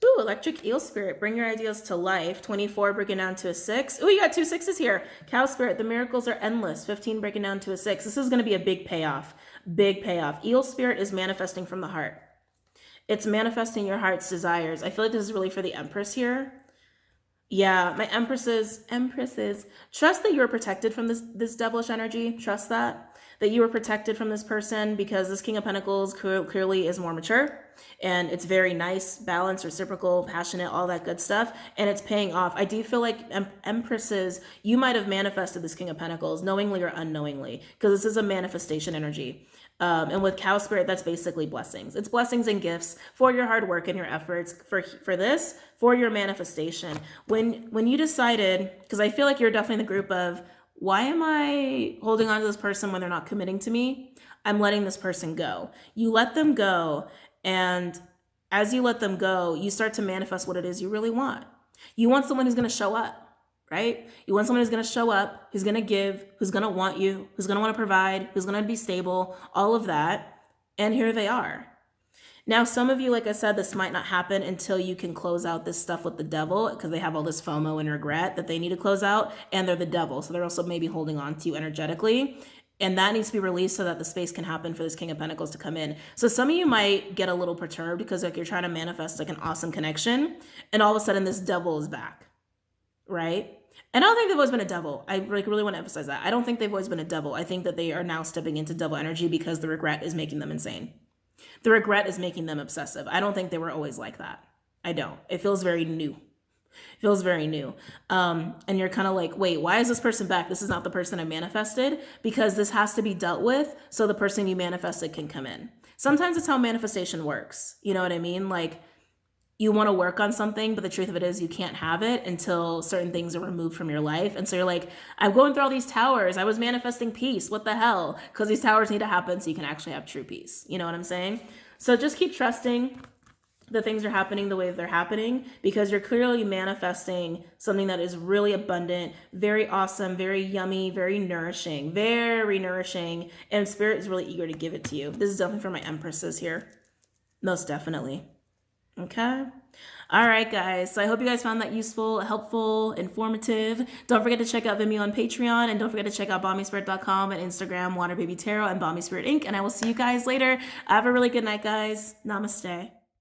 Ooh, Electric Eel Spirit, bring your ideas to life. 24, breaking down to a 6. Ooh, you got 2 6s here. Cow Spirit, the miracles are endless. 15, breaking down to a 6. This is going to be a big payoff. Big payoff. Eel Spirit is manifesting from the heart. It's manifesting your heart's desires. I feel like this is really for the Empress here. Yeah, my empresses, trust that you're protected from this devilish energy. Trust that you were protected from this person, because this King of Pentacles clearly is more mature, and it's very nice, balanced, reciprocal, passionate, all that good stuff, and it's paying off. I do feel like empresses, you might have manifested this King of Pentacles knowingly or unknowingly, because this is a manifestation energy. And with Cow Spirit, that's basically blessings. It's blessings and gifts for your hard work and your efforts for this, for your manifestation. When you decided, because I feel like you're definitely in the group of, why am I holding on to this person when they're not committing to me? I'm letting this person go. You let them go, and as you let them go, you start to manifest what it is you really want. You want someone who's going to show up. Right? You want someone who's going to show up, who's going to give, who's going to want you, who's going to want to provide, who's going to be stable, all of that. And here they are. Now, some of you, like I said, this might not happen until you can close out this stuff with the devil, because they have all this FOMO and regret that they need to close out, and they're the devil. So they're also maybe holding on to you energetically. And that needs to be released so that the space can happen for this King of Pentacles to come in. So some of you might get a little perturbed because like you're trying to manifest like an awesome connection, and all of a sudden this devil is back, right? And I don't think they've always been a devil. I really want to emphasize that. I don't think they've always been a devil. I think that they are now stepping into devil energy because the regret is making them insane. The regret is making them obsessive. I don't think they were always like that. I don't. It feels very new. It feels very new. And you're kind of like, wait, why is this person back? This is not the person I manifested, because this has to be dealt with so the person you manifested can come in. Sometimes it's how manifestation works. You know what I mean? Like, you want to work on something, but the truth of it is you can't have it until certain things are removed from your life. And so you're like, I'm going through all these towers. I was manifesting peace. What the hell? Because these towers need to happen so you can actually have true peace. You know what I'm saying? So just keep trusting that things are happening the way they're happening, because you're clearly manifesting something that is really abundant, very awesome, very yummy, very nourishing, and Spirit is really eager to give it to you. This is definitely for my empresses here. Most definitely. Okay. All right, guys. So I hope you guys found that useful, helpful, informative. Don't forget to check out Vimeo on Patreon, and don't forget to check out BOMISpirit.com and Instagram, WaterBaby Tarot and BOMISpirit Inc. And I will see you guys later. Have a really good night, guys. Namaste.